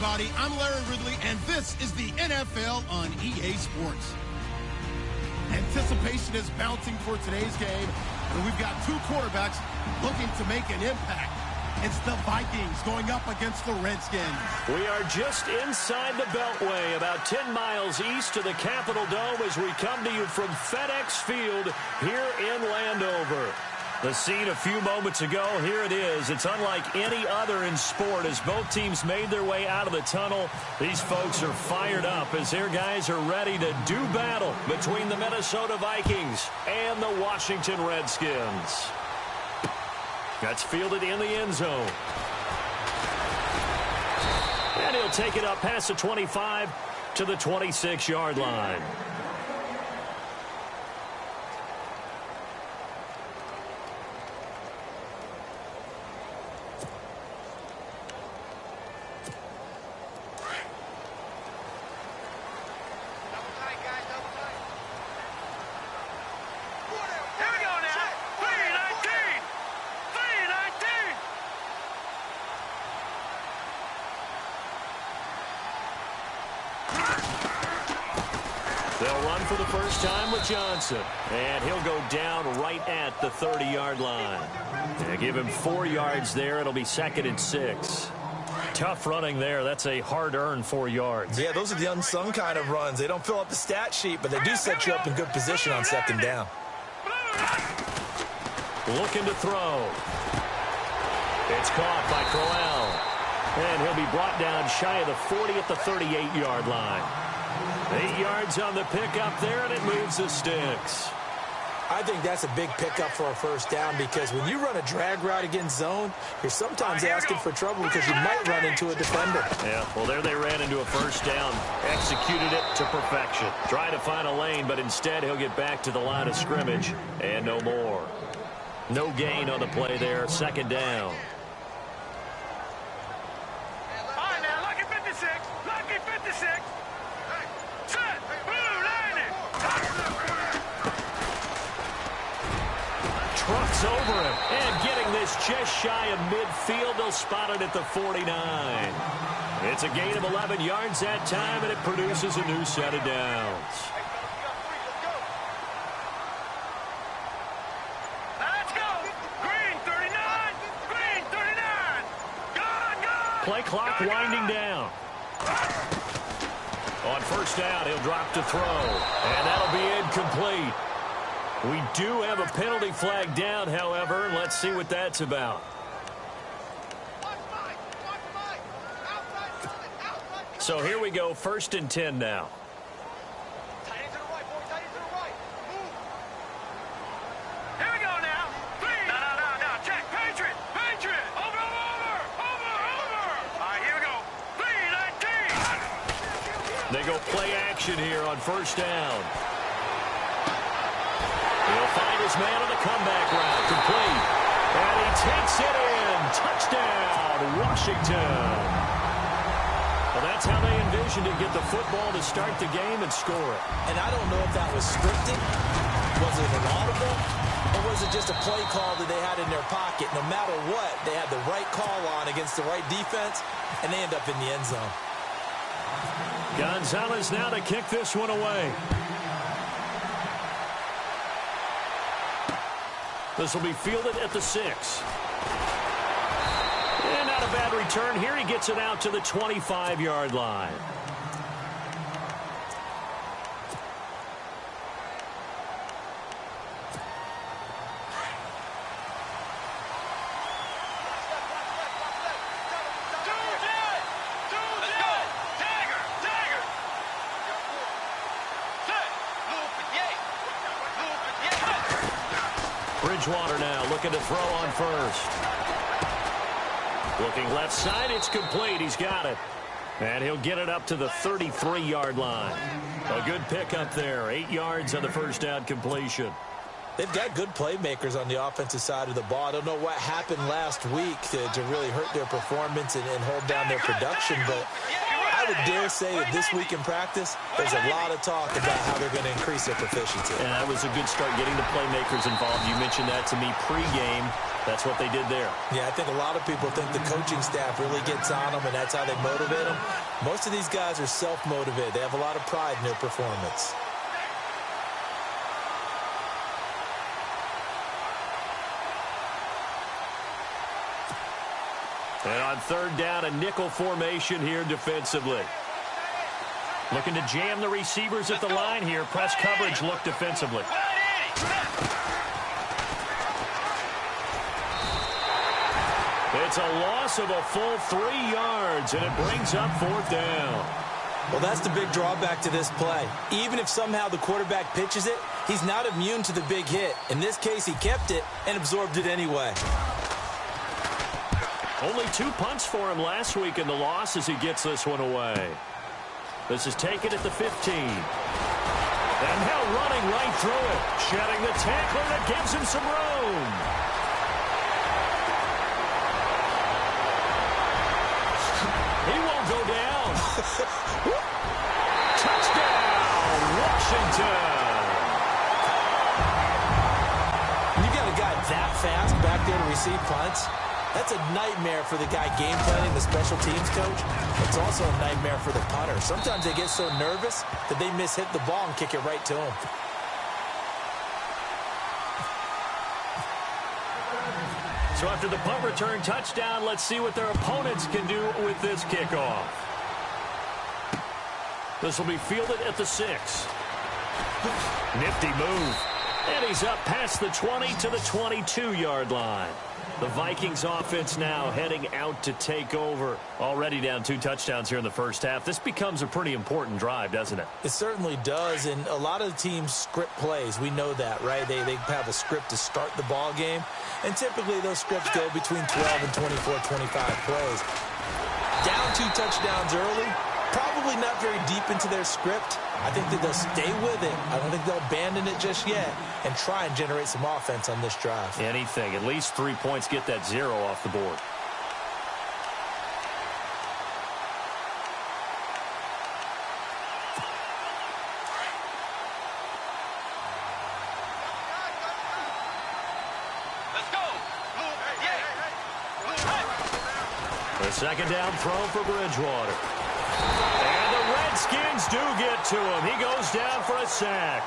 everybody. I'm Larry Ridley, and this is the NFL on EA Sports. Anticipation is mounting for today's game, and we've got two quarterbacks looking to make an impact. It's the Vikings going up against the Redskins. We are just inside the Beltway, about 10 miles east of the Capitol Dome as we come to you from FedEx Field here in Landover. The scene a few moments ago, here it is. It's unlike any other in sport as both teams made their way out of the tunnel. These folks are fired up as their guys are ready to do battle between the Minnesota Vikings and the Washington Redskins. That's fielded in the end zone. And he'll take it up past the 25 to the 26-yard line. They'll run for the first time with Johnson. And he'll go down right at the 30-yard line. And give him 4 yards there. It'll be 2nd and 6. Tough running there. That's a hard-earned 4 yards. Yeah, those are the unsung kind of runs. They don't fill up the stat sheet, but they do set you up in good position on 2nd down. Looking to throw. It's caught by Crowell. And he'll be brought down shy of the 40 at the 38-yard line. 8 yards on the pickup there, and it moves the sticks. I think that's a big pickup for a first down because when you run a drag route against zone, you're sometimes asking for trouble because you might run into a defender. Yeah, well, there they ran into a first down. Executed it to perfection. Trying to find a lane, but instead he'll get back to the line of scrimmage and no more. No gain on the play there. 2nd down. Trucks over him, and getting this just shy of midfield. They'll spot it at the 49. It's a gain of 11 yards that time, and it produces a new set of downs. Let's go! Green 39! Green 39! Go! Play clock winding down. On first down, he'll drop to throw, and that'll be incomplete. We do have a penalty flag down, however, and let's see what that's about. So here we go, 1st and 10 now. Here we go now. No. Check. Patriot. Over. All right, here we go. 3-19. They go play action here on first down. He'll find his man on the comeback route, complete. And he takes it in. Touchdown, Washington. Well, that's how they envisioned it, get the football to start the game and score it. And I don't know if that was scripted. Was it an audible? Or was it just a play call that they had in their pocket? No matter what, they had the right call on against the right defense, and they end up in the end zone. Gonzalez now to kick this one away. This will be fielded at the 6. And not a bad return here. He gets it out to the 25-yard line. Bridgewater now looking to throw on first. Looking left side, it's complete. He's got it. And he'll get it up to the 33-yard line. A good pickup there. 8 yards on the first down completion. They've got good playmakers on the offensive side of the ball. I don't know what happened last week to really hurt their performance and hold down their production, but I would dare say that this week in practice, there's a lot of talk about how they're going to increase their proficiency. And that was a good start getting the playmakers involved. You mentioned that to me pregame. That's what they did there. Yeah, I think a lot of people think the coaching staff really gets on them, and that's how they motivate them. Most of these guys are self-motivated. They have a lot of pride in their performance. And on third down, a nickel formation here defensively. Looking to jam the receivers at the line here. Press coverage look defensively. It's a loss of a full 3 yards, and it brings up fourth down. Well, that's the big drawback to this play. Even if somehow the quarterback pitches it, he's not immune to the big hit. In this case, he kept it and absorbed it anyway. Only 2 punts for him last week in the loss as he gets this one away. This is taken at the 15. And now running right through it. Shedding the tackler that gives him some room. He won't go down. Touchdown, Washington. You got a guy that fast back there to receive punts. That's a nightmare for the guy game planning, the special teams coach. It's also a nightmare for the punter. Sometimes they get so nervous that they hit the ball and kick it right to him. So after the punt return touchdown, let's see what their opponents can do with this kickoff. This will be fielded at the 6. Nifty move. And he's up past the 20 to the 22-yard line. The Vikings offense now heading out to take over. Already down 2 touchdowns here in the first half. This becomes a pretty important drive, doesn't it? It certainly does, and a lot of teams script plays. We know that, right? They have a script to start the ball game, and typically those scripts go between 12 and 24, 25 plays. Down 2 touchdowns early, probably not very deep into their script. I think that they'll stay with it. I don't think they'll abandon it just yet and try and generate some offense on this drive. Anything. At least 3 points, get that 0 off the board. Let's go. The second down throw for Bridgewater. And the Redskins do get to him. He goes down for a sack.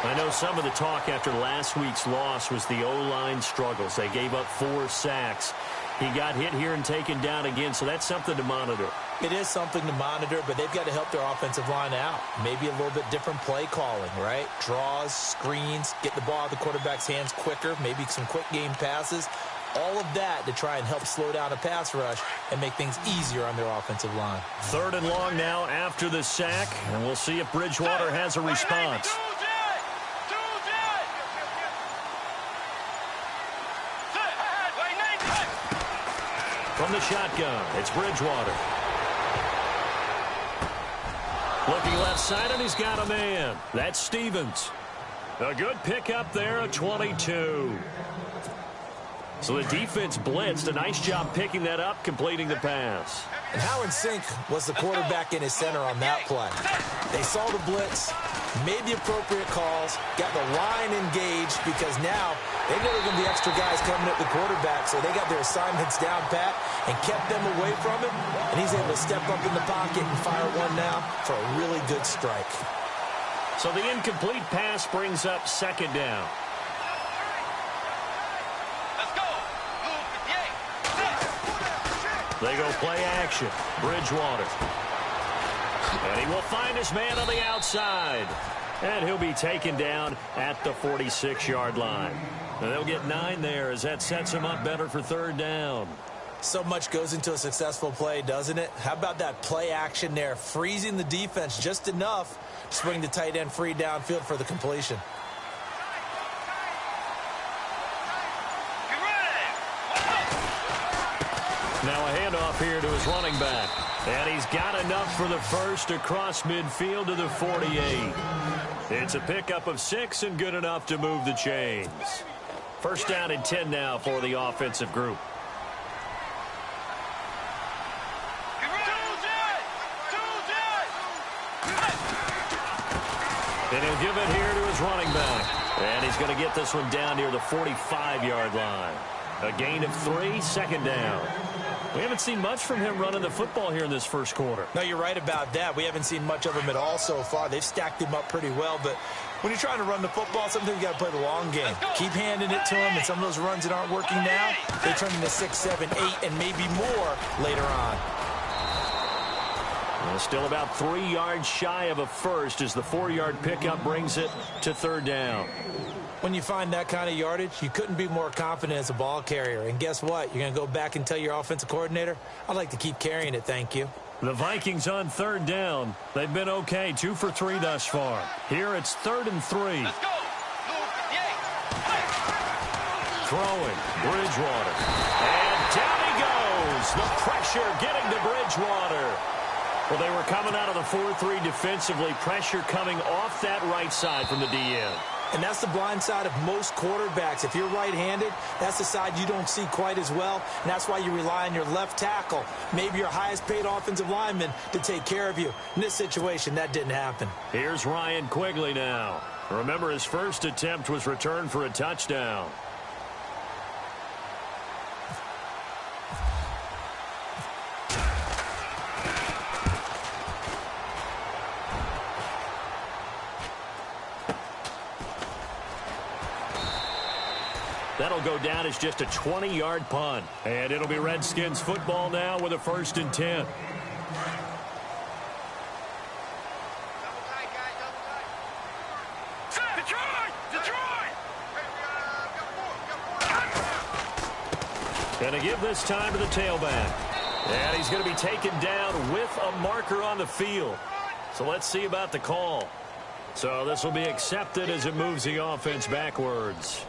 I know some of the talk after last week's loss was the O-line struggles. They gave up 4 sacks. He got hit here and taken down again, so that's something to monitor. It is something to monitor, but they've got to help their offensive line out. Maybe a little bit different play calling, right? Draws, screens, get the ball out of the quarterback's hands quicker, maybe some quick game passes. All of that to try and help slow down a pass rush and make things easier on their offensive line. 3rd and long now after the sack, and we'll see if Bridgewater has a response. From the shotgun, it's Bridgewater. Looking left side, and he's got a man. That's Stevens. A good pickup there at 22. So the defense blitzed. A nice job picking that up, completing the pass. And how in sync was the quarterback in his center on that play? They saw the blitz, made the appropriate calls, got the line engaged because now they know there are going to be extra guys coming at the quarterback, so they got their assignments down pat and kept them away from him, and he's able to step up in the pocket and fire one now for a really good strike. So the incomplete pass brings up 2nd down. They go play action. Bridgewater. And he will find his man on the outside. And he'll be taken down at the 46-yard line. And they'll get 9 there as that sets him up better for 3rd down. So much goes into a successful play, doesn't it? How about that play action there? Freezing the defense just enough to swing the tight end free downfield for the completion. Now a handoff here to his running back. And he's got enough for the first across midfield to the 48. It's a pickup of 6 and good enough to move the chains. 1st down and 10 now for the offensive group. And he'll give it here to his running back. And he's going to get this one down near the 45-yard line. A gain of 3, second down. We haven't seen much from him running the football here in this first quarter. No, you're right about that. We haven't seen much of him at all so far. They've stacked him up pretty well, but when you're trying to run the football, sometimes you got to play the long game. Keep handing it to him, and some of those runs that aren't working now, they turn into 6, 7, 8, and maybe more later on. Well, still about 3 yards shy of a first as the 4-yard pickup brings it to third down. When you find that kind of yardage, you couldn't be more confident as a ball carrier. And guess what? You're going to go back and tell your offensive coordinator, I'd like to keep carrying it, thank you. The Vikings on third down. They've been okay, 2 for 3 thus far. Here it's 3rd and 3. Let's go. Throwing, Bridgewater. And down he goes. The pressure getting to Bridgewater. Well, they were coming out of the 4-3 defensively. Pressure coming off that right side from the DN. And that's the blind side of most quarterbacks. If you're right-handed, that's the side you don't see quite as well. And that's why you rely on your left tackle, maybe your highest-paid offensive lineman, to take care of you. In this situation, that didn't happen. Here's Ryan Quigley now. Remember, his first attempt was returned for a touchdown. That'll go down as just a 20-yard punt. And it'll be Redskins football now with a 1st and 10. Going to give this time to the tailback. And he's going to be taken down with a marker on the field. So let's see about the call. So this will be accepted as it moves the offense backwards.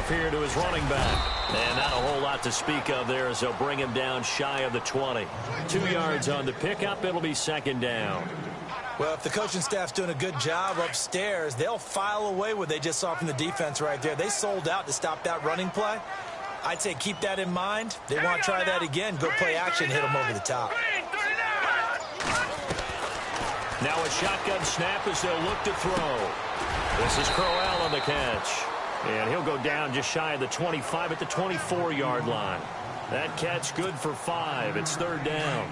Here to his running back. And not a whole lot to speak of there as they'll bring him down shy of the 20. 2 yards on the pickup. It'll be 2nd down. Well, if the coaching staff's doing a good job upstairs, they'll file away what they just saw from the defense right there. They sold out to stop that running play. I'd say keep that in mind. They want to try that again. Go play action, hit them over the top. Now a shotgun snap as they'll look to throw. This is Crowell on the catch. And he'll go down just shy of the 25 at the 24-yard line. That catch good for 5. It's 3rd down.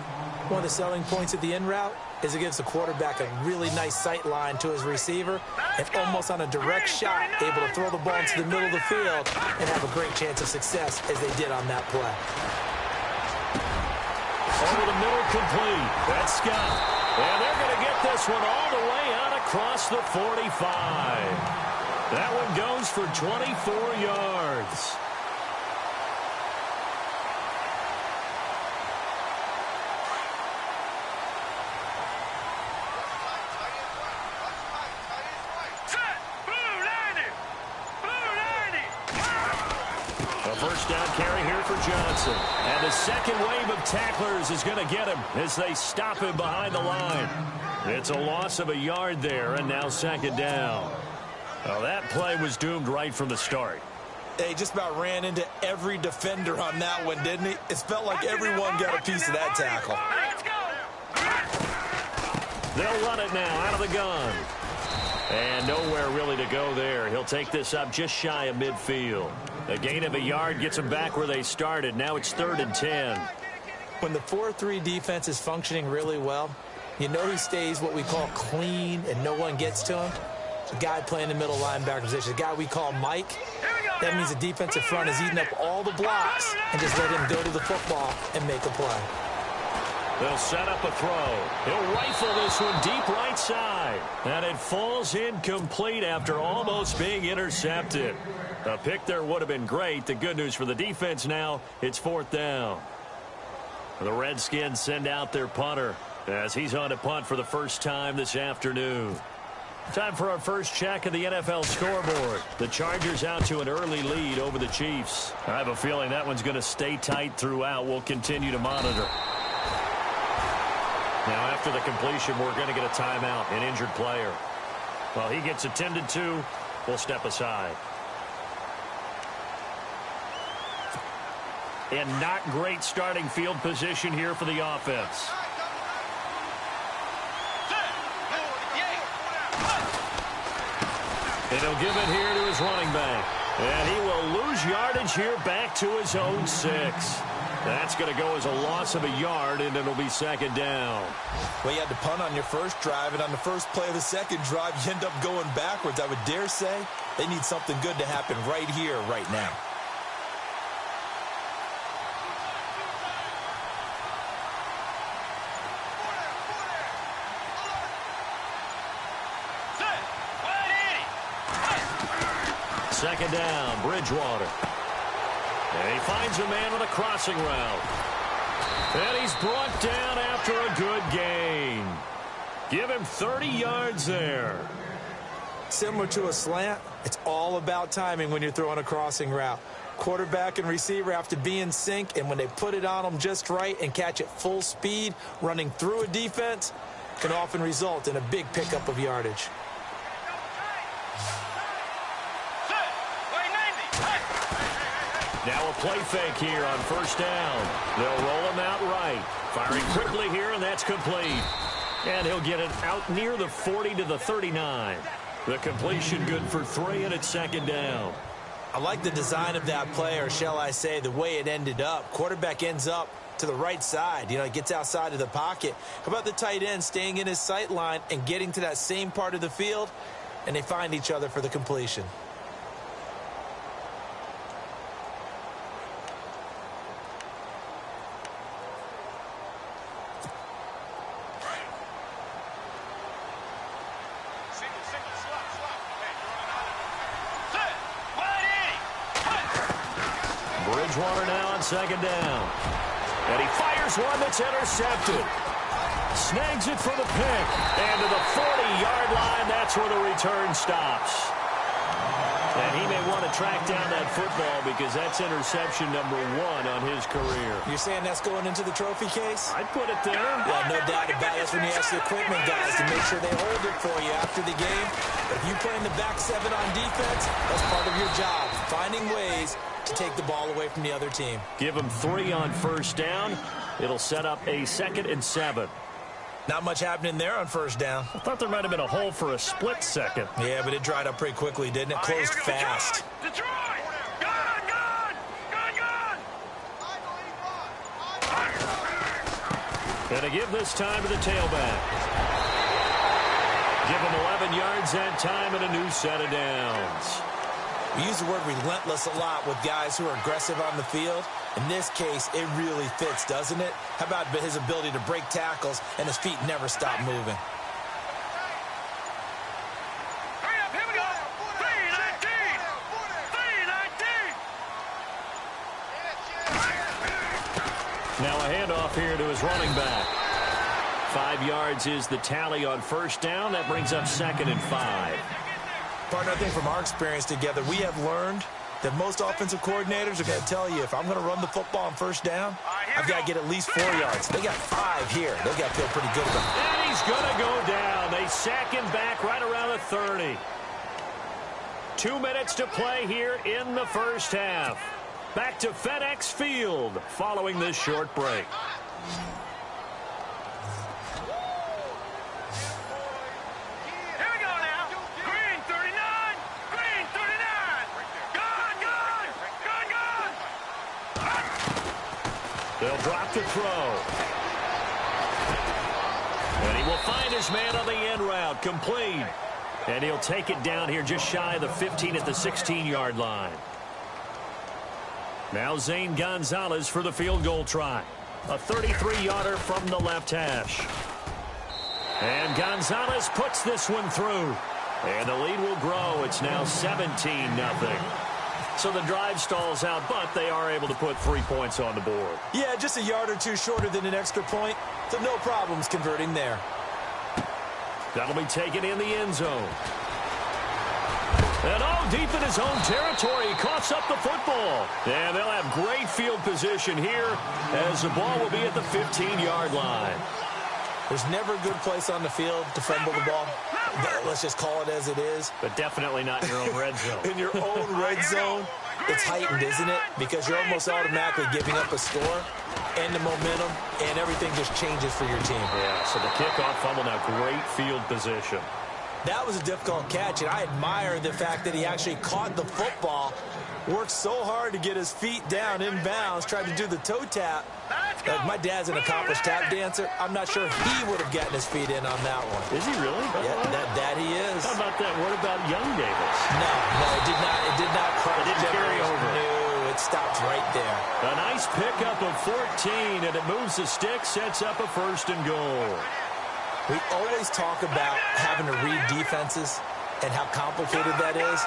One of the selling points of the in route is it gives the quarterback a really nice sight line to his receiver and almost on a direct shot able to throw the ball into the middle of the field and have a great chance of success as they did on that play. Over the middle, complete. That's Scott. And they're going to get this one all the way out across the 45. That one goes for 24 yards. A first down carry here for Johnson. And the second wave of tacklers is going to get him as they stop him behind the line. It's a loss of a yard there, and now 2nd down. Well, that play was doomed right from the start. They just about ran into every defender on that one, didn't he? It felt like everyone got a piece of that tackle. They'll run it now out of the gun. And nowhere really to go there. He'll take this up just shy of midfield. A gain of a yard gets them back where they started. Now it's 3rd and 10. When the 4-3 defense is functioning really well, you know he stays what we call clean and no one gets to him. The guy playing the middle linebacker position, the guy we call Mike. That means the defensive front is eating up all the blocks and just let him go to the football and make a play. They'll set up a throw. He'll rifle this one deep right side. And it falls incomplete after almost being intercepted. A pick there would have been great. The good news for the defense now, it's 4th down. The Redskins send out their punter as he's on to punt for the first time this afternoon. Time for our first check of the NFL scoreboard. The Chargers out to an early lead over the Chiefs. I have a feeling that one's going to stay tight throughout. We'll continue to monitor. Now, after the completion, we're going to get a timeout, an injured player. While he gets attended to, we'll step aside. and not great starting field position here for the offense. And he'll give it here to his running back. And he will lose yardage here back to his own 6. That's going to go as a loss of a yard, and it'll be second down. Well, you had to punt on your first drive, and on the first play of the second drive, you end up going backwards. I would dare say they need something good to happen right here, right now. Second down, Bridgewater. And he finds a man on a crossing route. And he's brought down after a good gain. Give him 30 yards there. Similar to a slant, it's all about timing when you're throwing a crossing route. Quarterback and receiver have to be in sync, and when they put it on them just right and catch it full speed, running through a defense, can often result in a big pickup of yardage. Now a play fake here on first down. They'll roll him out right. Firing quickly here, and that's complete. And he'll get it out near the 40 to the 39. The completion good for 3, and it's second down. I like the design of that play, or shall I say the way it ended up. Quarterback ends up to the right side. You know, it gets outside of the pocket. How about the tight end staying in his sight line and getting to that same part of the field, and they find each other for the completion. Bridgewater now on second down. And he fires one that's intercepted. Snags it for the pick. And to the 40-yard line, that's where the return stops. And he may want to track down that football because that's interception number 1 on his career. You're saying that's going into the trophy case? I'd put it there. Yeah, no doubt about it. That's when you ask the equipment guys to make sure they hold it for you after the game. But if you play in the back 7 on defense, that's part of your job, finding ways to take the ball away from the other team. Give him 3 on first down. It'll set up a 2nd and 7. Not much happening there on first down. I thought there might have been a hole for a split second. Yeah, but it dried up pretty quickly, didn't it? Closed fast. Detroit! Gun! And to give this time to the tailback. Give him 11 yards that time and a new set of downs. We use the word relentless a lot with guys who are aggressive on the field. In this case, it really fits, doesn't it? How about his ability to break tackles and his feet never stop moving? Hurry up, here we go! 319! 319! Now a handoff here to his running back. 5 yards is the tally on first down. That brings up 2nd and 5. Partner, I think from our experience together, we have learned that most offensive coordinators are going to tell you, if I'm going to run the football on first down, I've got to get at least 4 yards. They got 5 here. They've got to feel pretty good about it. And he's going to go down. They sack him back right around the 30. 2 minutes to play here in the first half. Back to FedEx Field following this short break. They'll drop the throw. And he will find his man on the end route. Complete. And he'll take it down here just shy of the 15 at the 16-yard line. Now Zane Gonzalez for the field goal try. A 33-yarder from the left hash. And Gonzalez puts this one through. And the lead will grow. It's now 17-0. So the drive stalls out, but they are able to put 3 points on the board. Yeah, just a yard or two shorter than an extra point, so no problems converting there. That'll be taken in the end zone. And deep in his own territory, he coughs up the football. And they'll have great field position here as the ball will be at the 15-yard line. There's never a good place on the field to fumble the ball. Let's just call it as it is. But definitely not in your own red zone. In your own red zone, it's heightened, isn't it? Because you're almost automatically giving up a score and the momentum, and everything just changes for your team. Yeah, so the kickoff fumble, now great field position. That was a difficult catch, and I admire the fact that he actually caught the football, worked so hard to get his feet down inbounds, tried to do the toe tap. My dad's an accomplished tap dancer. I'm not sure he would have gotten his feet in on that one. Is he really? Yeah, that he is. How about that? What about young Davis? No, it did not. It did not cross. It didn't carry over. No, it stopped right there. A nice pickup of 14, and it moves the stick, sets up a 1st and goal. We always talk about having to read defenses and how complicated that is.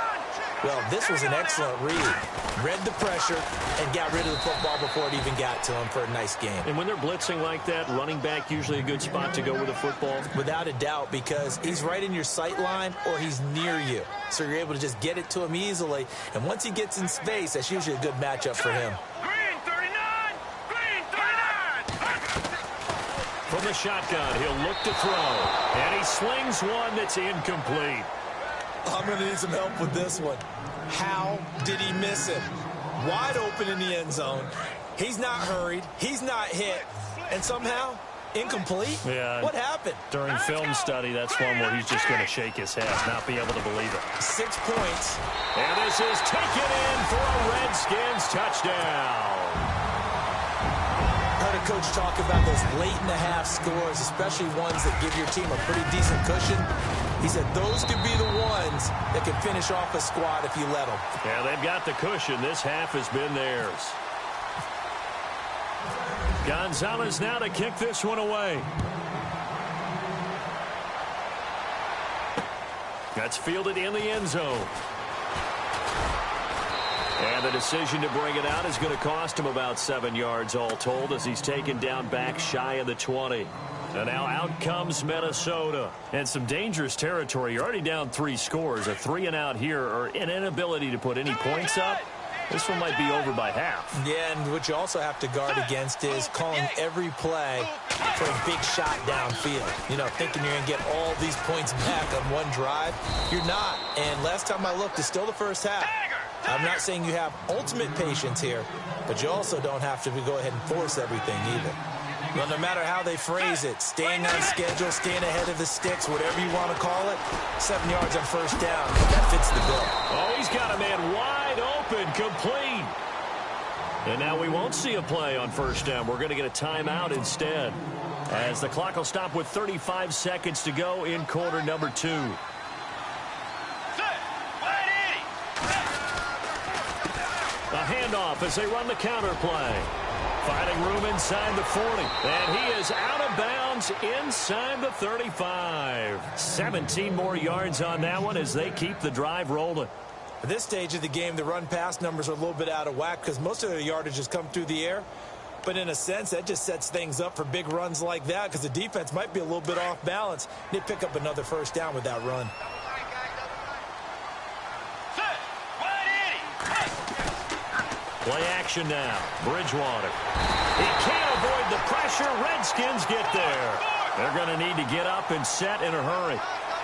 Well, this was an excellent read. Read the pressure and got rid of the football before it even got to him for a nice game. And when they're blitzing like that, running back usually a good spot to go with a football? Without a doubt, because he's right in your sight line or he's near you. So you're able to just get it to him easily. And once he gets in space, that's usually a good matchup for him. Green 39! Green 39! From the shotgun, he'll look to throw. And he slings one that's incomplete. I'm going to need some help with this one. How did he miss it? Wide open in the end zone. He's not hurried. He's not hit. And somehow, incomplete? Yeah. What happened? During film study, that's one where he's just going to shake his head, not be able to believe it. 6 points. And this is taken in for a Redskins touchdown. Heard a coach talk about those late-in-the-half scores, especially ones that give your team a pretty decent cushion. He said those could be the ones that can finish off a squad if you let them. Yeah, they've got the cushion. This half has been theirs. Gonzalez now to kick this one away. That's fielded in the end zone. And the decision to bring it out is going to cost him about 7 yards all told as he's taken down back shy of the 20. And now out comes Minnesota. And some dangerous territory. You're already down 3 scores. A 3-and-out here or an inability to put any points up. This one might be over by half. Yeah, and what you also have to guard against is calling every play for a big shot downfield. You know, thinking you're going to get all these points back on one drive. You're not. And last time I looked, it's still the first half. I'm not saying you have ultimate patience here, but you also don't have to go ahead and force everything either. Well, no matter how they phrase it, staying on schedule, staying ahead of the sticks, whatever you want to call it, 7 yards on first down, that fits the bill. Oh, he's got a man wide open, complete. And now we won't see a play on first down. We're going to get a timeout instead, as the clock will stop with 35 seconds to go in quarter number 2. A handoff as they run the counter play. Finding room inside the 40. And he is out of bounds inside the 35. 17 more yards on that one as they keep the drive rolling. At this stage of the game, the run-pass numbers are a little bit out of whack because most of their yardage has come through the air. But in a sense, that just sets things up for big runs like that because the defense might be a little bit off balance. They pick up another first down with that run. Play action now. Bridgewater. He can't avoid the pressure. Redskins get there. They're going to need to get up and set in a hurry.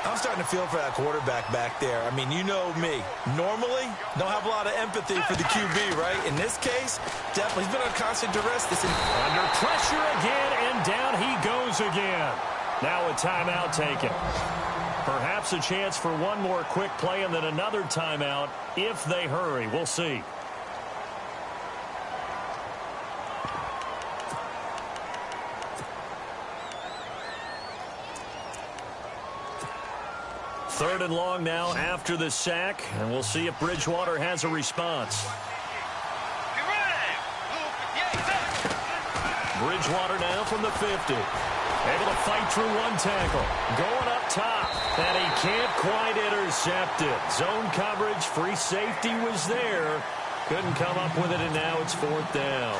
I'm starting to feel for that quarterback back there. I mean, you know me. Normally, don't have a lot of empathy for the QB, right? In this case, definitely. He's been under constant duress. Under pressure again, and down he goes again. Now a timeout taken. Perhaps a chance for one more quick play and then another timeout if they hurry. We'll see. Third and long now after the sack, and we'll see if Bridgewater has a response. Bridgewater now from the 50. Able to fight through one tackle. Going up top, and he can't quite intercept it. Zone coverage, free safety was there. Couldn't come up with it, and now it's 4th down.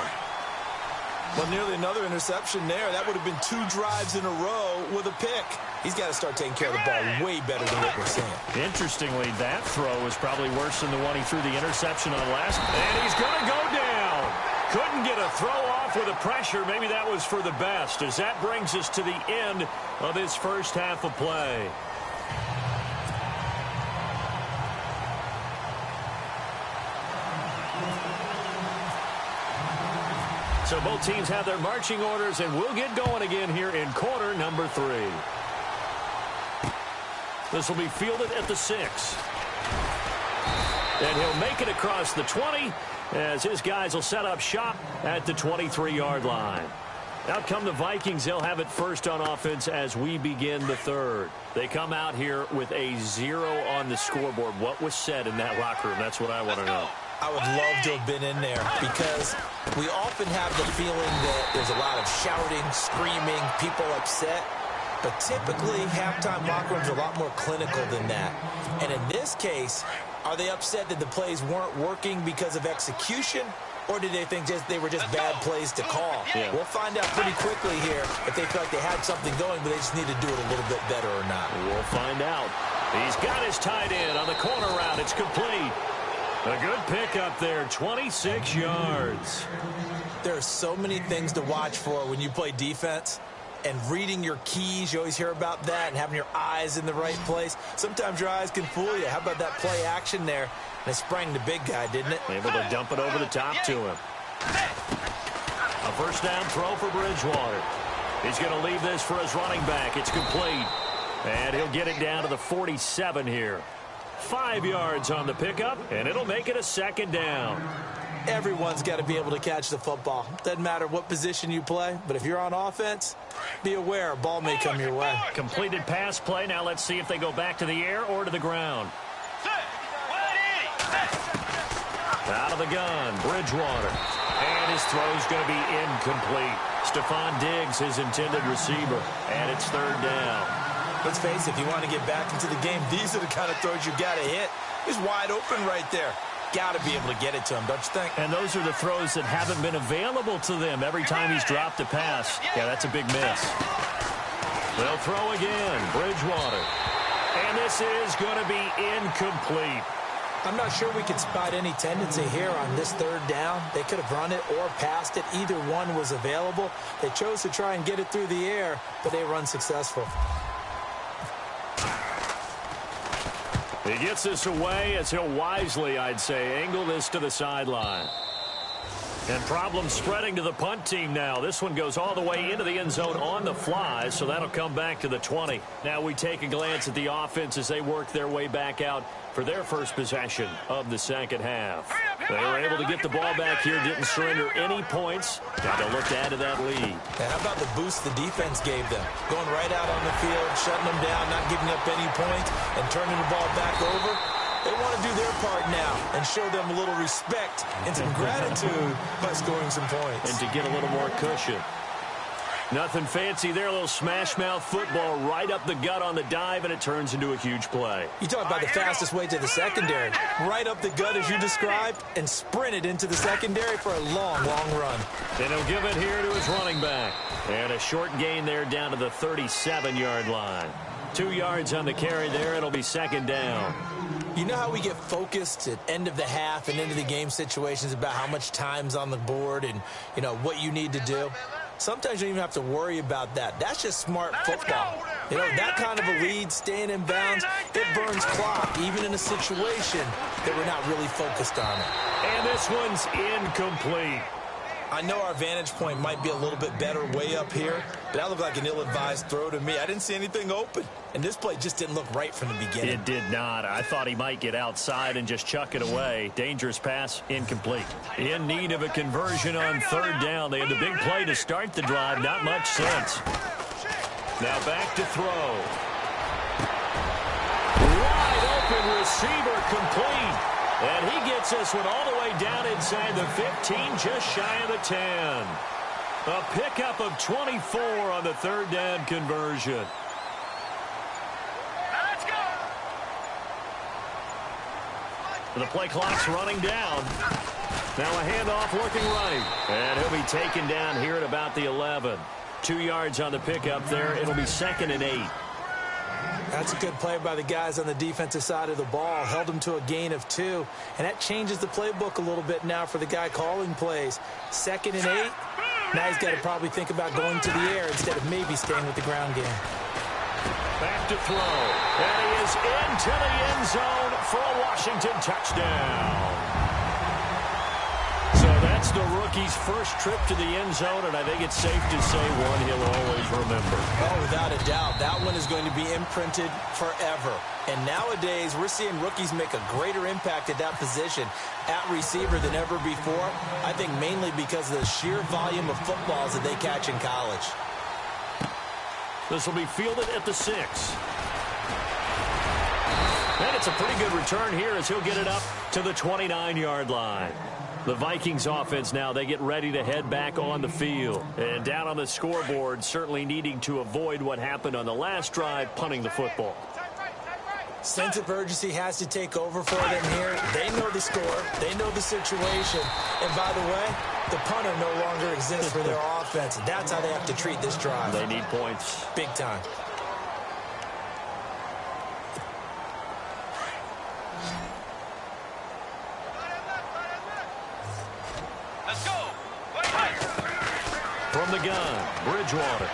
Well, nearly another interception there. That would have been 2 drives in a row with a pick. He's got to start taking care of the ball way better than what we're seeing. Interestingly, that throw is probably worse than the one he threw the interception on last. And he's going to go down. Couldn't get a throw off with the pressure. Maybe that was for the best, as that brings us to the end of his first half of play. So both teams have their marching orders, and we'll get going again here in quarter number 3. This will be fielded at the 6. And he'll make it across the 20 as his guys will set up shop at the 23-yard line. Out come the Vikings. They'll have it first on offense as we begin the third. They come out here with a 0 on the scoreboard. What was said in that locker room? That's what I want to know. I would love to have been in there because we often have the feeling that there's a lot of shouting, screaming, people upset. But typically, halftime locker rooms are a lot more clinical than that. And in this case, are they upset that the plays weren't working because of execution? Or did they think they were just bad plays to call? Yeah. We'll find out pretty quickly here if they feel like they had something going, but they just need to do it a little bit better or not. We'll find out. He's got his tight end on the corner route. It's complete. A good pickup there, 26 yards. There are so many things to watch for when you play defense. And reading your keys, you always hear about that, and having your eyes in the right place. Sometimes your eyes can fool you. How about that play action there? And it sprang the big guy, didn't it? Able to dump it over the top to him. A first down throw for Bridgewater. He's going to leave this for his running back. It's complete. And he'll get it down to the 47 here. 5 yards on the pickup, and it'll make it a second down. Everyone's got to be able to catch the football. Doesn't matter what position you play, but if you're on offense, be aware a ball may come your way. Completed pass play. Now let's see if they go back to the air or to the ground. Out of the gun, Bridgewater. And his throw's going to be incomplete. Stephon Diggs, his intended receiver. And it's third down. Let's face it, if you want to get back into the game, these are the kind of throws you got to hit. He's wide open right there. Got to be able to get it to him, don't you think? And those are the throws that haven't been available to them every time he's dropped a pass. Yeah, that's a big miss. They'll throw again, Bridgewater. And this is going to be incomplete. I'm not sure we can spot any tendency here on this third down. They could have run it or passed it. Either one was available. They chose to try and get it through the air, but they were unsuccessful. He gets this away as he'll wisely, I'd say, angle this to the sideline. And problems spreading to the punt team now. This one goes all the way into the end zone on the fly, so that'll come back to the 20. Now we take a glance at the offense as they work their way back out for their first possession of the second half. They were able to get the ball back here, didn't surrender any points. Now they'll look to add to that lead. And how about the boost the defense gave them? Going right out on the field, shutting them down, not giving up any points, and turning the ball back over. They want to do their part now and show them a little respect and some gratitude by scoring some points. And to get a little more cushion. Nothing fancy there, a little smash-mouth football right up the gut on the dive, and it turns into a huge play. You talk about the fastest way to the secondary. Right up the gut as you described and sprinted into the secondary for a long, long run. And he'll give it here to his running back. And a short gain there down to the 37-yard line. 2 yards on the carry there. It'll be second down. You know how we get focused at end of the half and into the game situations about how much time's on the board and, you know, what you need to do? Sometimes you don't even have to worry about that. That's just smart football. You know, that kind of a lead, staying in bounds, it burns clock, even in a situation that we're not really focused on it. And this one's incomplete. I know our vantage point might be a little bit better way up here, but that looked like an ill-advised throw to me. I didn't see anything open, and this play just didn't look right from the beginning. It did not. I thought he might get outside and just chuck it away. Dangerous pass, incomplete. In need of a conversion on third down. They had the big play to start the drive. Not much sense. Now back to throw. Wide open receiver, complete. And he gets this one all the way down inside the 15, just shy of the 10. A pickup of 24 on the third down conversion. Let's go. The play clock's running down. Now a handoff looking right. And he'll be taken down here at about the 11. 2 yards on the pickup there. It'll be 2nd and 8. That's a good play by the guys on the defensive side of the ball. Held them to a gain of 2. And that changes the playbook a little bit now for the guy calling plays. 2nd and 8. Now he's got to probably think about going to the air instead of maybe staying with the ground game. Back to throw. And he is into the end zone for a Washington touchdown. So that's the rookie rookie's first trip to the end zone, and I think it's safe to say one he'll always remember. Oh, without a doubt. That one is going to be imprinted forever. And nowadays, we're seeing rookies make a greater impact at that position at receiver than ever before. I think mainly because of the sheer volume of footballs that they catch in college. This will be fielded at the 6. And it's a pretty good return here as he'll get it up to the 29-yard line. The Vikings offense now, they get ready to head back on the field. And down on the scoreboard, certainly needing to avoid what happened on the last drive, punting the football. Sense of urgency has to take over for them here. They know the score. They know the situation. And by the way, the punter no longer exists for their offense. That's how they have to treat this drive. They need points. Big time. Let's go. From the gun, Bridgewater.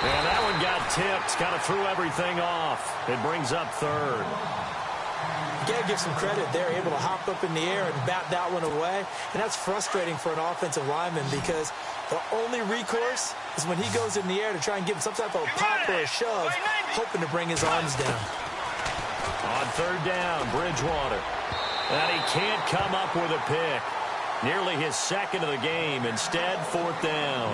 And that one got tipped, kind of threw everything off. It brings up third. You got to give some credit. They're able to hop up in the air and bat that one away. And that's frustrating for an offensive lineman because the only recourse is when he goes in the air to try and give him some type of a pop or a shove, hoping to bring his arms down. On third down, Bridgewater. And he can't come up with a pick. Nearly his second of the game. Instead, fourth down.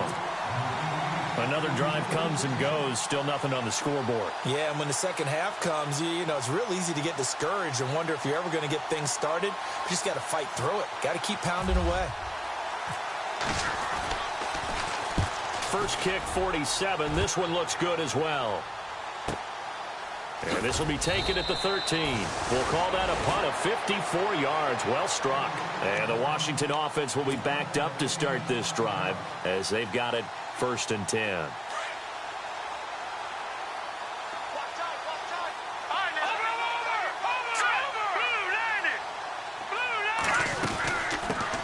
Another drive comes and goes. Still nothing on the scoreboard. Yeah, and when the second half comes, you know, it's real easy to get discouraged and wonder if you're ever going to get things started. You just got to fight through it. Got to keep pounding away. First kick, 47. This one looks good as well. And this will be taken at the 13. We'll call that a punt of 54 yards. Well struck. And the Washington offense will be backed up to start this drive as they've got it first and 10.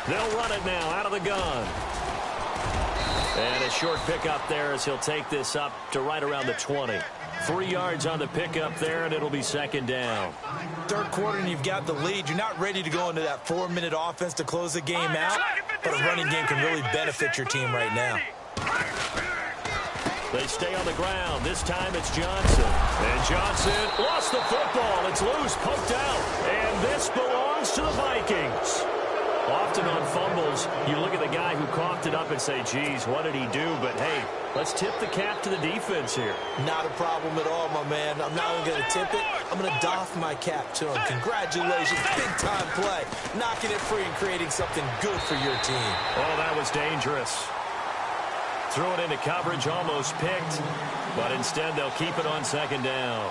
They'll run it now out of the gun. And a short pickup there as he'll take this up to right around the 20. 3 yards on the pickup there, and it'll be second down. Third quarter, and you've got the lead. You're not ready to go into that 4-minute offense to close the game out, but a running game can really benefit your team right now. They stay on the ground. This time it's Johnson. And Johnson lost the football. It's loose, poked out. And this belongs to the Vikings. Often on fumbles, you look at the guy who coughed it up and say, geez, what did he do? But, hey, let's tip the cap to the defense here. Not a problem at all, my man. I'm not even going to tip it. I'm going to doff my cap to him. Congratulations. Big-time play. Knocking it free and creating something good for your team. Oh, that was dangerous. Threw it into coverage, almost picked. But instead, they'll keep it on second down.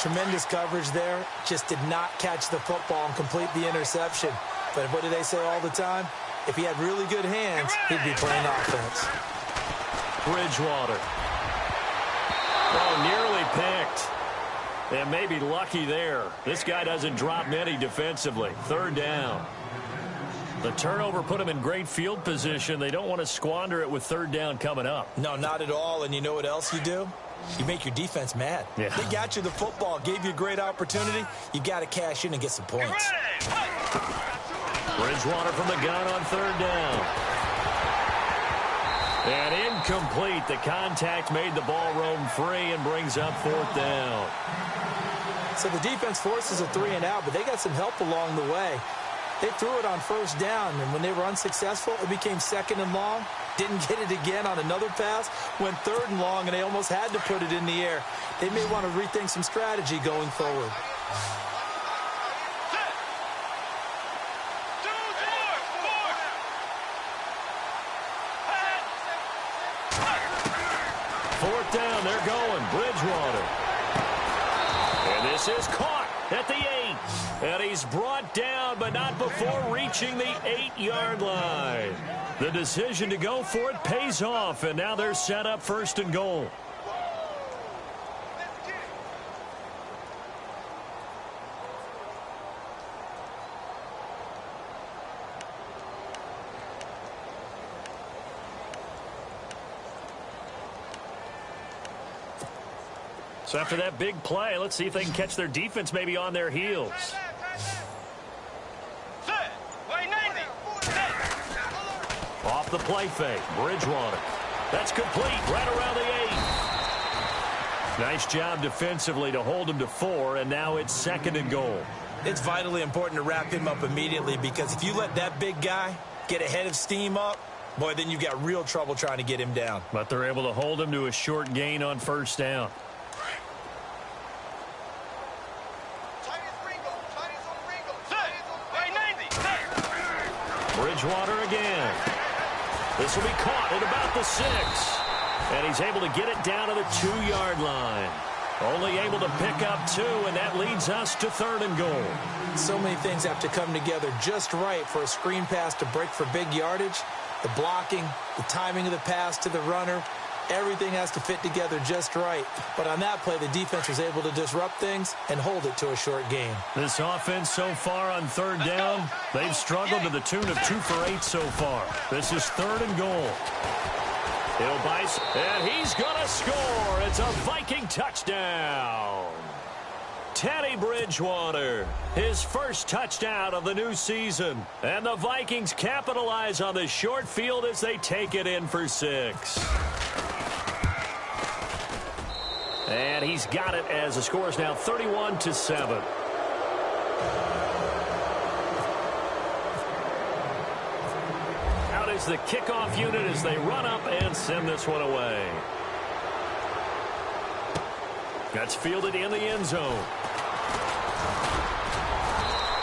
Tremendous coverage there. Just did not catch the football and complete the interception. But what do they say all the time? If he had really good hands, he'd be playing offense. Bridgewater. Oh, nearly picked. And maybe lucky there. This guy doesn't drop many defensively. Third down. The turnover put him in great field position. They don't want to squander it with third down coming up. No, not at all. And you know what else you do? You make your defense mad. Yeah. They got you the football, gave you a great opportunity. You got to cash in and get some points. Bridgewater from the gun on third down. And incomplete. The contact made the ball roam free and brings up fourth down. So the defense forces a 3 and out, but they got some help along the way. They threw it on first down, and when they were unsuccessful, it became second and long. Didn't get it again on another pass. Went third and long, and they almost had to put it in the air. They may want to rethink some strategy going forward. Fourth down, they're going. Bridgewater. And this is caught at the 8. And he's brought down, but not before reaching the 8-yard line. The decision to go for it pays off, and now they're set up first and goal. So after that big play, let's see if they can catch their defense maybe on their heels. Off the play fake, Bridgewater. That's complete right around the 8. Nice job defensively to hold him to 4, and now it's 2nd and goal. It's vitally important to wrap him up immediately, because if you let that big guy get ahead of steam up, boy, then you've got real trouble trying to get him down. But they're able to hold him to a short gain on 1st down. Bridgewater again. This will be caught at about the 6. And he's able to get it down to the 2-yard line. Only able to pick up 2, and that leads us to 3rd and goal. So many things have to come together just right for a screen pass to break for big yardage. The blocking, the timing of the pass to the runner, everything has to fit together just right. But on that play, the defense was able to disrupt things and hold it to a short gain. This offense so far on 3rd down, they've struggled to the tune of 2 for 8 so far. This is 3rd and goal. He'll bice, and he's going to score. It's a Viking touchdown. Teddy Bridgewater, his first touchdown of the new season. And the Vikings capitalize on the short field as they take it in for 6. And he's got it as the score is now 31-7. Out is the kickoff unit as they run up and send this one away. That's fielded in the end zone.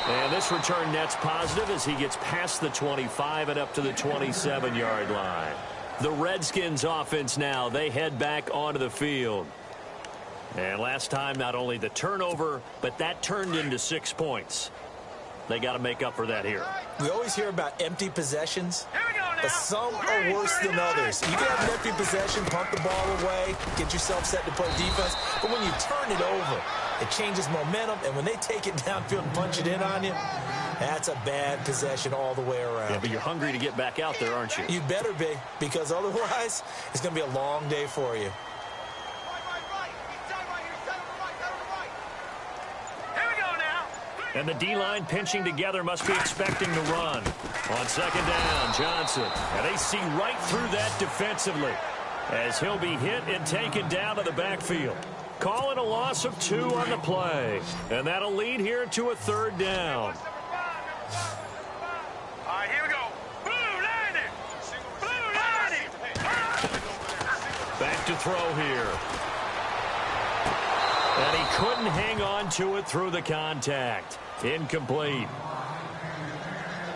And this return net's positive as he gets past the 25 and up to the 27-yard line. The Redskins offense now, they head back onto the field. And last time, not only the turnover, but that turned into 6 points. They got to make up for that here. We always hear about empty possessions, but some are worse than others. You can have an empty possession, pump the ball away, get yourself set to play defense, but when you turn it over, it changes momentum, and when they take it downfield and punch it in on you, that's a bad possession all the way around. Yeah, but you're hungry to get back out there, aren't you? You better be, because otherwise, it's going to be a long day for you. And the D-line pinching together must be expecting to run. On 2nd down, Johnson. And they see right through that defensively as he'll be hit and taken down to the backfield. Call it a loss of 2 on the play. And that'll lead here to a 3rd down. All right, here we go. Blue landing. Blue landing. Back to throw here. And he couldn't hang on to it through the contact. Incomplete.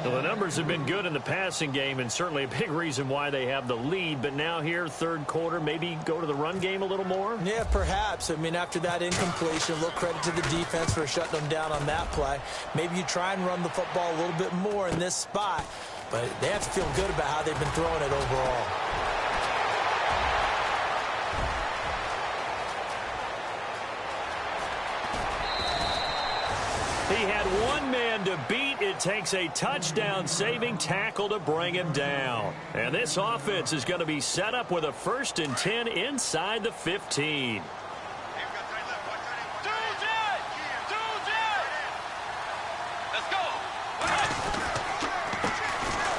Well, the numbers have been good in the passing game, and certainly a big reason why they have the lead. But now here, 3rd quarter, maybe go to the run game a little more? Yeah, perhaps. I mean, after that incompletion, a little credit to the defense for shutting them down on that play. Maybe you try and run the football a little bit more in this spot, but they have to feel good about how they've been throwing it overall. He had one man to beat. It takes a touchdown-saving tackle to bring him down. And this offense is going to be set up with a 1st and 10 inside the 15. Let's go.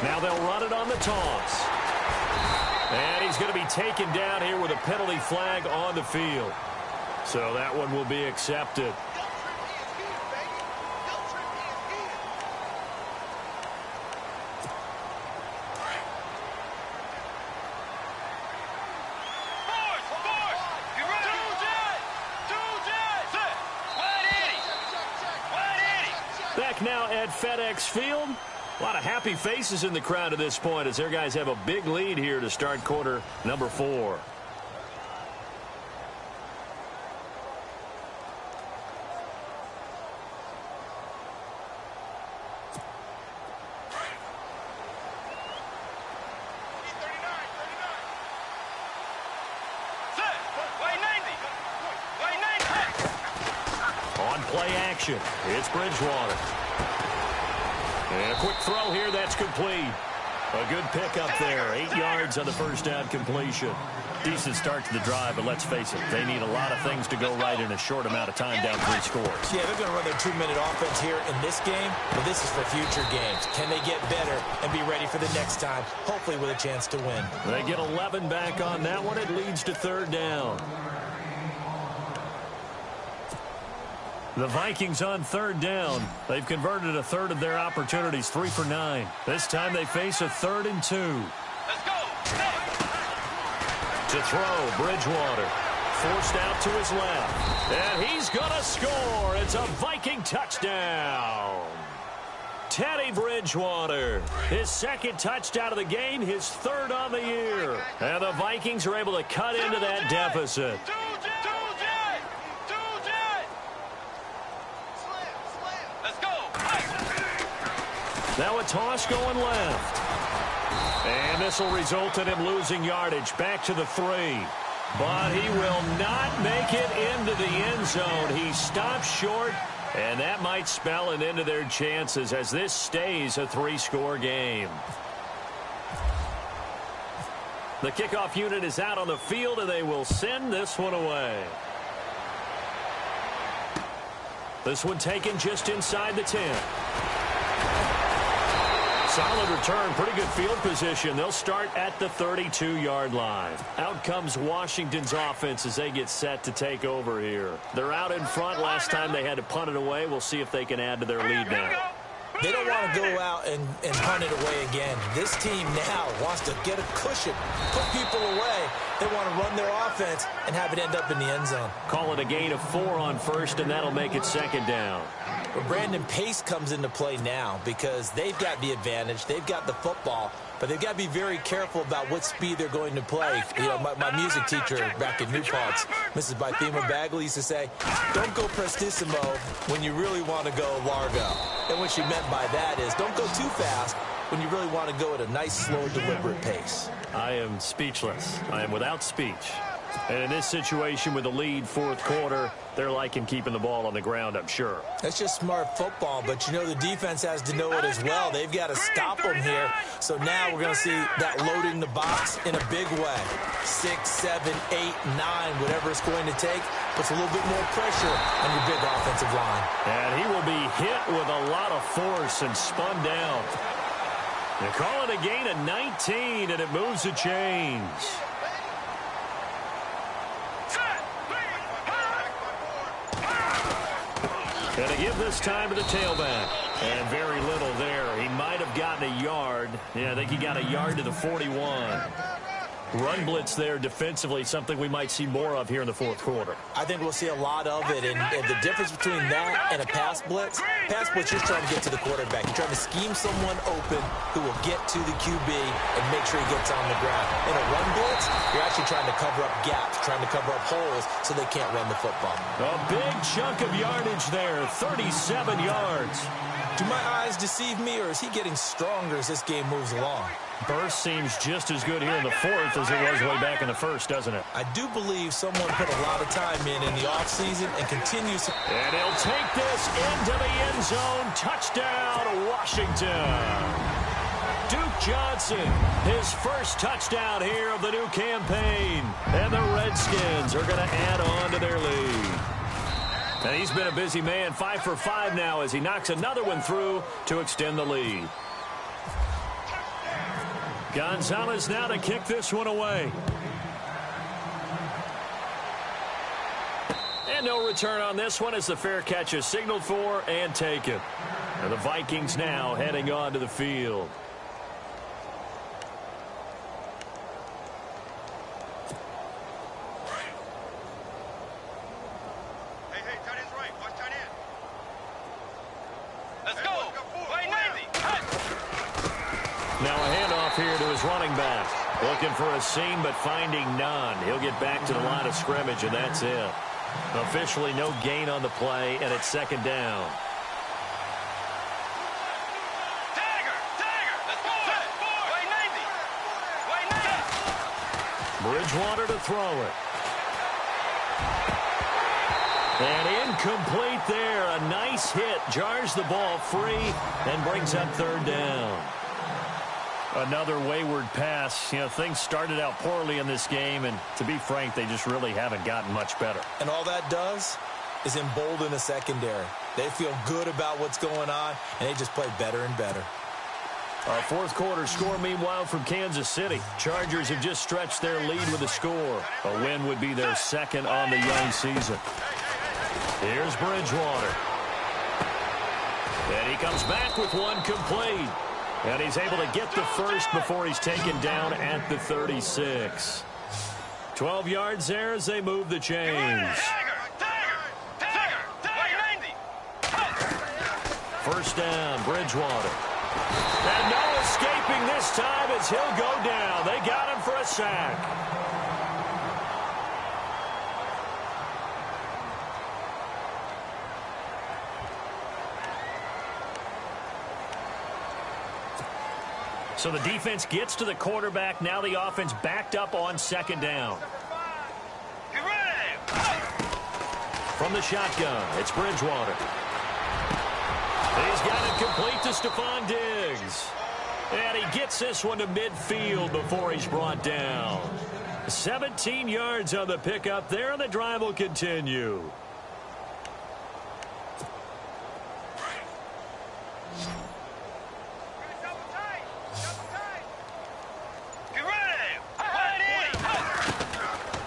Now they'll run it on the toss. And he's going to be taken down here with a penalty flag on the field. So that one will be accepted. Back now at FedEx Field. A lot of happy faces in the crowd at this point as their guys have a big lead here to start quarter number 4. On play action, it's Bridgewater. And a quick throw here, that's complete. A good pickup there. 8 yards on the first down completion. Decent start to the drive, but let's face it, they need a lot of things to go right in a short amount of time down 3 scores. Yeah, they're going to run their 2-minute offense here in this game, but this is for future games. Can they get better and be ready for the next time, hopefully with a chance to win? They get 11 back on that one. It leads to 3rd down. The Vikings on 3rd down. They've converted a third of their opportunities, 3 for 9. This time they face a 3rd and 2. Let's go. To throw, Bridgewater. Forced out to his left. And he's going to score. It's a Viking touchdown. Teddy Bridgewater. His 2nd touchdown of the game, his 3rd on the year. And the Vikings are able to cut into that deficit. Let's go. Now a toss going left. And this will result in him losing yardage back to the 3. But he will not make it into the end zone. He stops short, and that might spell an end to their chances as this stays a 3-score game. The kickoff unit is out on the field, and they will send this one away. This one taken just inside the 10. Solid return, pretty good field position. They'll start at the 32-yard line. Out comes Washington's offense as they get set to take over here. They're out in front. Last time they had to punt it away. We'll see if they can add to their lead now. They don't want to go out and punt it away again. This team now wants to get a cushion, put people away. They want to run their offense and have it end up in the end zone. Call it a gain of 4 on first, and that'll make it 2nd down. But Brandon, pace comes into play now because they've got the advantage. They've got the football, but they've got to be very careful about what speed they're going to play. You know, my music teacher back in New Paltz, Mrs. Bythema Bagley, used to say, don't go prestissimo when you really want to go largo. And what she meant by that is don't go too fast when you really want to go at a nice, slow, deliberate pace. I am speechless. I am without speech. And in this situation with the lead, 4th quarter, they're liking keeping the ball on the ground, I'm sure. That's just smart football, but you know the defense has to know it as well. They've got to stop them here. So now we're going to see that loading the box in a big way. 6, 7, 8, 9, whatever it's going to take, puts a little bit more pressure on your big offensive line. And he will be hit with a lot of force and spun down. They call it a gain of 19, and it moves the chains. And to give this time to the tailback. And very little there. He might have gotten a yard. Yeah, I think he got a yard to the 41. Run blitz there defensively, something we might see more of here in the 4th quarter. I think we'll see a lot of it, and the difference between that and a pass blitz, you're trying to get to the quarterback. You're trying to scheme someone open who will get to the QB and make sure he gets on the ground. In a run blitz, you're actually trying to cover up gaps, trying to cover up holes so they can't run the football. A big chunk of yardage there, 37 yards. Do my eyes deceive me, or is he getting stronger as this game moves along? Burst seems just as good here in the 4th as it was way back in the 1st, doesn't it? I do believe someone put a lot of time in the offseason and continues to... And he'll take this into the end zone. Touchdown, Washington. Duke Johnson, his first touchdown here of the new campaign. And the Redskins are going to add on to their lead. And he's been a busy man, 5 for 5 now as he knocks another one through to extend the lead. Gonzalez now to kick this one away. And no return on this one as the fair catch is signaled for and taken. And the Vikings now heading on to the field. Now a handoff here to his running back. Looking for a seam, but finding none. He'll get back to the line of scrimmage, and that's it. Officially no gain on the play, and it's 2nd down. Bridgewater to throw it. And incomplete there. A nice hit. Jars the ball free and brings up 3rd down. Another wayward pass. You know, things started out poorly in this game, and to be frank, they just really haven't gotten much better. And all that does is embolden the secondary. They feel good about what's going on, and they just play better and better. Our fourth quarter score, meanwhile, from Kansas City. Chargers have just stretched their lead with a score. A win would be their second on the young season. Here's Bridgewater. And he comes back with one complete. And he's able to get the first before he's taken down at the 36. 12 yards there as they move the chains. First down, Bridgewater. And no escaping this time as he'll go down. They got him for a sack. So the defense gets to the quarterback. Now the offense backed up on second down. From the shotgun, it's Bridgewater. He's got it complete to Stephon Diggs. And he gets this one to midfield before he's brought down. 17 yards on the pickup there, and the drive will continue.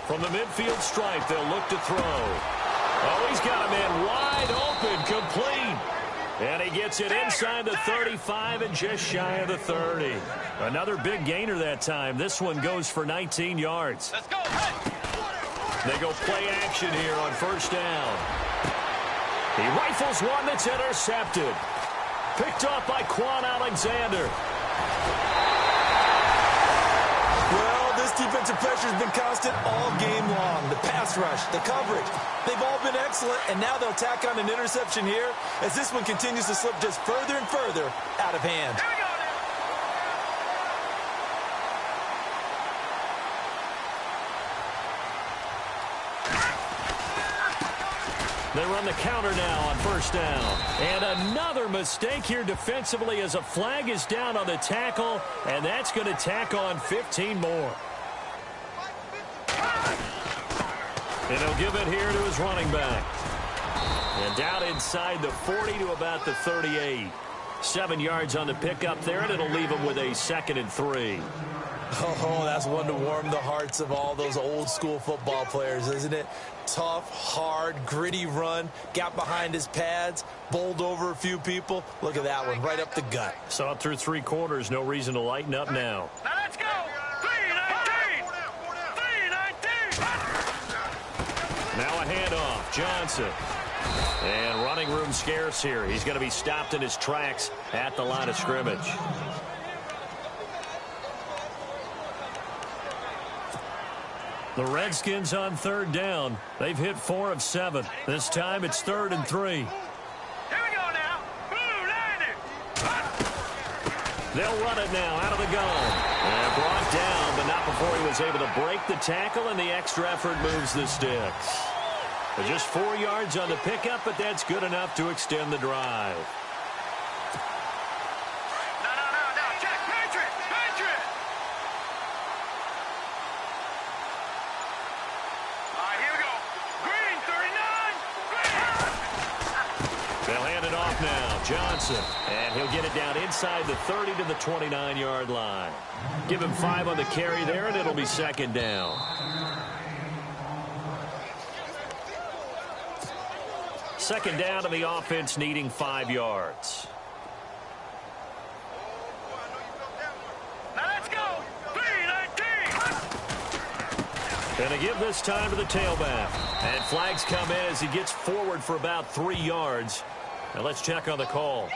From the midfield stripe, they'll look to throw. Oh, he's got a man wide open, complete. And he gets it inside the 35 and just shy of the 30. Another big gainer that time. This one goes for 19 yards. Let's go. They go play action here on first down. He rifles one that's intercepted. Picked off by Quan Alexander. Well, this defensive pressure has been constant all game long. The pass rush, the coverage, they've all been excellent, and now they'll tack on an interception here as this one continues to slip just further and further out of hand. Here we go now. They run the counter now on first down. And another mistake here defensively as a flag is down on the tackle, and that's going to tack on 15 more. And he'll give it here to his running back. And down inside the 40 to about the 38. 7 yards on the pickup there, and it'll leave him with a 2nd and 3. Oh, that's one to warm the hearts of all those old school football players, isn't it? Tough, hard, gritty run, got behind his pads, bowled over a few people. Look at that one, right up the gut. Saw it through 3 quarters, no reason to lighten up now. Now let's go. 3-19. 3-19. Now a handoff, Johnson. And running room scarce here. He's going to be stopped in his tracks at the line of scrimmage. The Redskins on third down. They've hit 4 of 7. This time it's 3rd and 3. Here we go now. Blue landing. They'll run it now out of the gun. And brought down, but not before he was able to break the tackle, and the extra effort moves the sticks. Just 4 yards on the pickup, but that's good enough to extend the drive. No. Check. Patriot. All right, here we go. Green, 39. Green. They'll hand it off now. Johnson. And he'll get it down inside the 30 to the 29-yard line. Give him 5 on the carry there, and it'll be 2nd down. Second down, and the offense needing 5 yards. Now let's go. 3-19. And a give this time to the tailback. And flags come in as he gets forward for about 3 yards. Now let's check on the call.